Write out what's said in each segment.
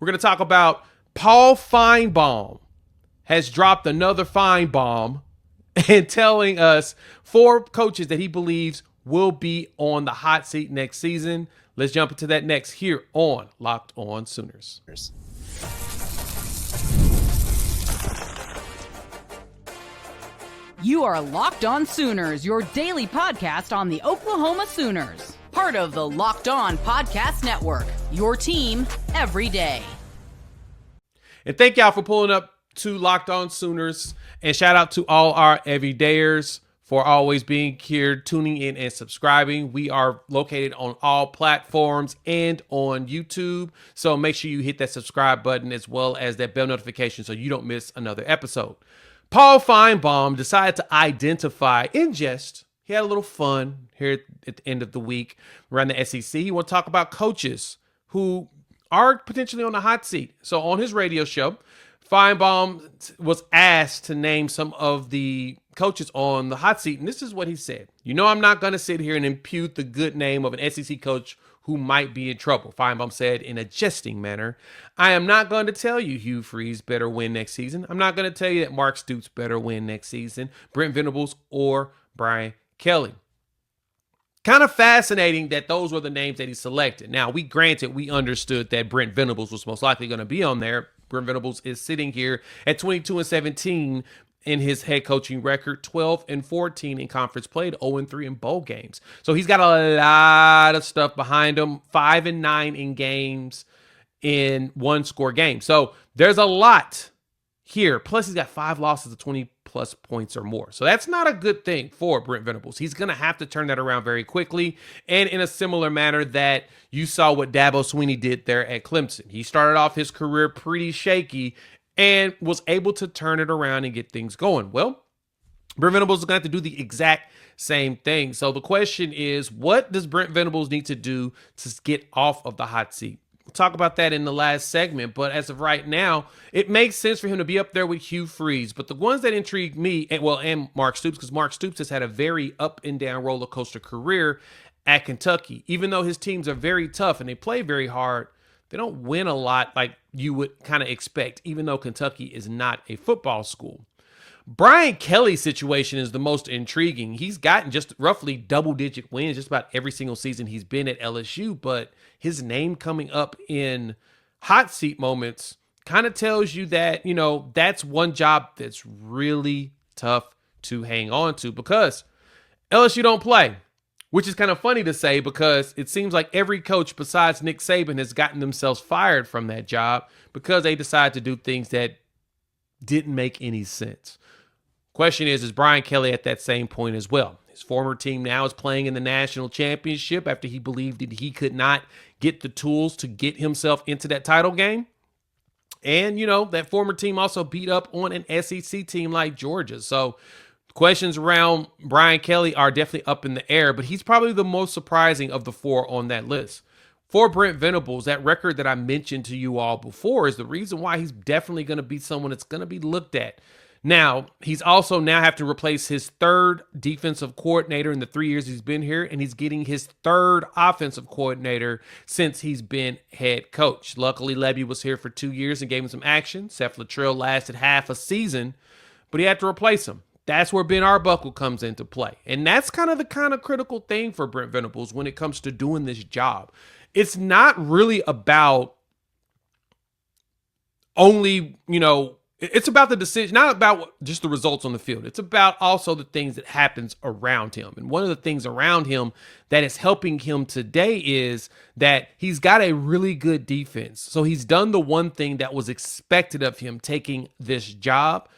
We're going to talk about Paul Finebaum has dropped another fine bomb and telling us 4 coaches that he believes will be on the hot seat next season. Let's jump into that next here on Locked On Sooners. You are Locked On Sooners, your daily podcast on the Oklahoma Sooners. Part of the Locked On Podcast Network, your team every day. And thank y'all for pulling up to Locked On Sooners. And shout out to all our everydayers for always being here, tuning in and subscribing. We are located on all platforms and on YouTube. So make sure you hit that subscribe button as well as that bell notification so you don't miss another episode. Paul Finebaum decided to identify in jest. He had a little fun here at the end of the week around the SEC. He want to talk about coaches who are potentially on the hot seat. So on his radio show, Finebaum was asked to name some of the coaches on the hot seat. And this is what he said. I'm not going to sit here and impute the good name of an SEC coach who might be in trouble. Finebaum said in a jesting manner, I am not going to tell you Hugh Freeze better win next season. I'm not going to tell you that Mark Stoops better win next season, Brent Venables or Brian Kelly. Kind of fascinating that those were the names that he selected. Now, we understood that Brent Venables was most likely going to be on there. Brent Venables is sitting here at 22-17 in his head coaching record, 12-14 in conference play, 0-3 in bowl games. So he's got a lot of stuff behind him, 5-9 in games in one-score games. So there's a lot here. Plus, he's got 5 losses of 20-plus points or more. So that's not a good thing for Brent Venables. He's going to have to turn that around very quickly and in a similar manner that you saw what Dabo Swinney did there at Clemson. He started off his career pretty shaky and was able to turn it around and get things going. Well, Brent Venables is going to have to do the exact same thing. So the question is, what does Brent Venables need to do to get off of the hot seat? We'll talk about that in the last segment, but as of right now, it makes sense for him to be up there with Hugh Freeze. But the ones that intrigue me, and Mark Stoops, because Mark Stoops has had a very up and down roller coaster career at Kentucky. Even though his teams are very tough and they play very hard, they don't win a lot like you would kind of expect, even though Kentucky is not a football school. Brian Kelly's situation is the most intriguing. He's gotten just roughly double-digit wins just about every single season he's been at LSU, but his name coming up in hot seat moments kind of tells you that, that's one job that's really tough to hang on to because LSU don't play. Which is kind of funny to say because it seems like every coach besides Nick Saban has gotten themselves fired from that job because they decided to do things that didn't make any sense. Question is Brian Kelly at that same point as well? His former team now is playing in the national championship after he believed that he could not get the tools to get himself into that title game. And, that former team also beat up on an SEC team like Georgia. So questions around Brian Kelly are definitely up in the air, but he's probably the most surprising of the 4 on that list. For Brent Venables, that record that I mentioned to you all before is the reason why he's definitely going to be someone that's going to be looked at. Now, he's also now have to replace his 3rd defensive coordinator in the 3 years he's been here, and he's getting his 3rd offensive coordinator since he's been head coach. Luckily, Levy was here for 2 years and gave him some action. Seth Luttrell lasted half a season, but he had to replace him. That's where Ben Arbuckle comes into play. And that's kind of the critical thing for Brent Venables when it comes to doing this job. It's not really about only, it's about the decision, not about just the results on the field. It's about also the things that happens around him. And one of the things around him that is helping him today is that he's got a really good defense. So he's done the one thing that was expected of him taking this job.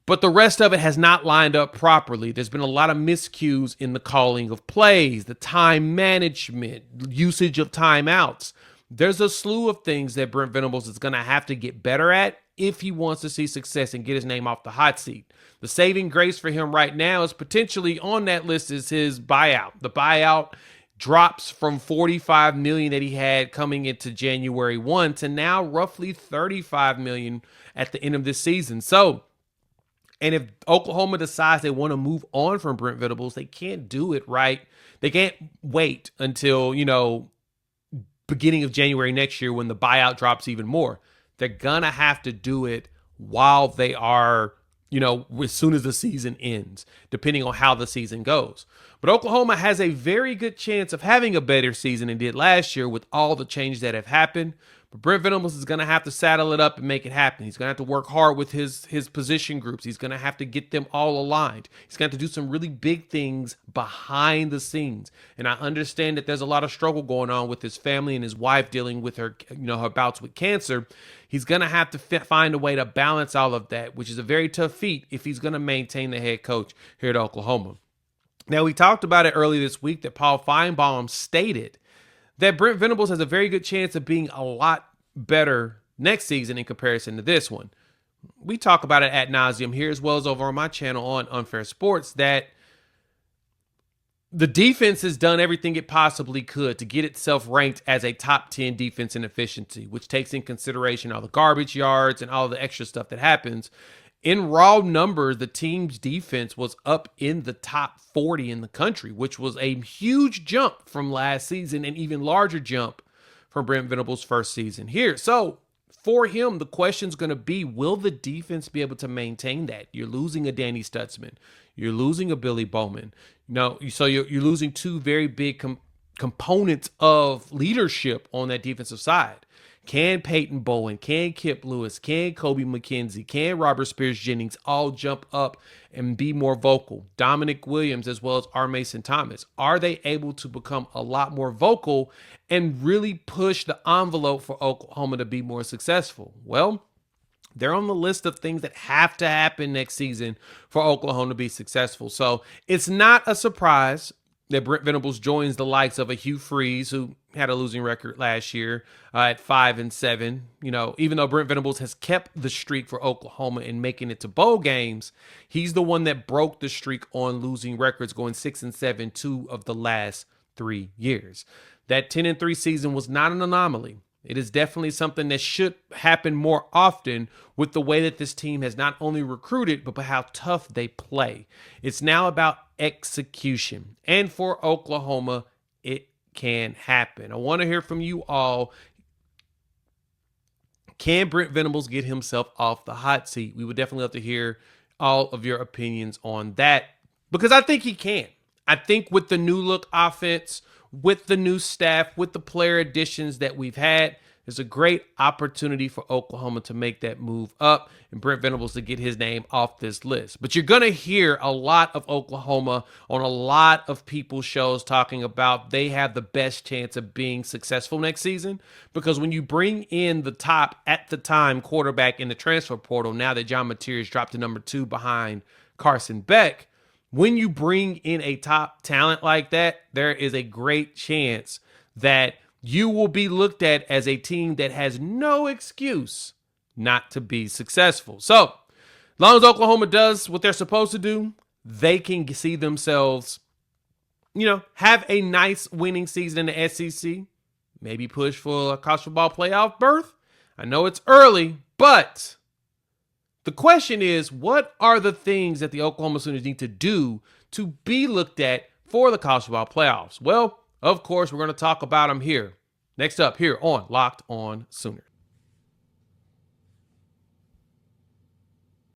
But the rest of it has not lined up properly. There's been a lot of miscues in the calling of plays, the time management, usage of timeouts. There's a slew of things that Brent Venables is going to have to get better at if he wants to see success and get his name off the hot seat. The saving grace for him right now is potentially on that list is his buyout. The buyout drops from $45 million that he had coming into January 1 to now roughly $35 million at the end of this season. And if Oklahoma decides they want to move on from Brent Venables, they can't do it right. They can't wait until, beginning of January next year when the buyout drops even more. They're going to have to do it while they are, as soon as the season ends, depending on how the season goes. But Oklahoma has a very good chance of having a better season than did last year with all the changes that have happened. But Brent Venables is going to have to saddle it up and make it happen. He's going to have to work hard with his position groups. He's going to have to get them all aligned. He's going to have to do some really big things behind the scenes. And I understand that there's a lot of struggle going on with his family and his wife dealing with her, her bouts with cancer. He's going to have to find a way to balance all of that, which is a very tough feat if he's going to maintain the head coach here at Oklahoma. Now, we talked about it earlier this week that Paul Finebaum stated that Brent Venables has a very good chance of being a lot better next season in comparison to this one. We talk about it ad nauseum here as well as over on my channel on Unfair Sports that the defense has done everything it possibly could to get itself ranked as a top 10 defense in efficiency, which takes in consideration all the garbage yards and all the extra stuff that happens. In raw numbers, the team's defense was up in the top 40 in the country, which was a huge jump from last season and even larger jump from Brent Venables' first season here. So for him, the question's going to be, will the defense be able to maintain that? You're losing a Danny Stutzman. You're losing a Billy Bowman. So you're losing two very big components of leadership on that defensive side. Can Peyton Bowen, can Kip Lewis, can Kobe McKenzie, can Robert Spears-Jennings all jump up and be more vocal? Dominic Williams as well as R. Mason Thomas. Are they able to become a lot more vocal and really push the envelope for Oklahoma to be more successful? Well, they're on the list of things that have to happen next season for Oklahoma to be successful. So it's not a surprise that Brent Venables joins the likes of a Hugh Freeze, who had a losing record last year at 5-7. Even though Brent Venables has kept the streak for Oklahoma in making it to bowl games, he's the one that broke the streak on losing records, going 6-7 2 of the last 3 years. That 10-3 season was not an anomaly. It is definitely something that should happen more often with the way that this team has not only recruited, but how tough they play. It's now about execution. And for Oklahoma, it can happen. I want to hear from you all. Can Brent Venables get himself off the hot seat? We would definitely love to hear all of your opinions on that, because I think he can. I think with the new look offense, with the new staff, with the player additions that we've had, there's a great opportunity for Oklahoma to make that move up and Brent Venables to get his name off this list. But you're going to hear a lot of Oklahoma on a lot of people's shows talking about they have the best chance of being successful next season, because when you bring in the top at the time quarterback in the transfer portal, now that John Mateer's dropped to number 2 behind Carson Beck, when you bring in a top talent like that, there is a great chance that you will be looked at as a team that has no excuse not to be successful. So, as long as Oklahoma does what they're supposed to do, they can see themselves, have a nice winning season in the SEC, maybe push for a college football playoff berth. I know it's early, but the question is, what are the things that the Oklahoma Sooners need to do to be looked at for the college football playoffs? Well, of course, we're going to talk about them here. Next up here on Locked On Sooners.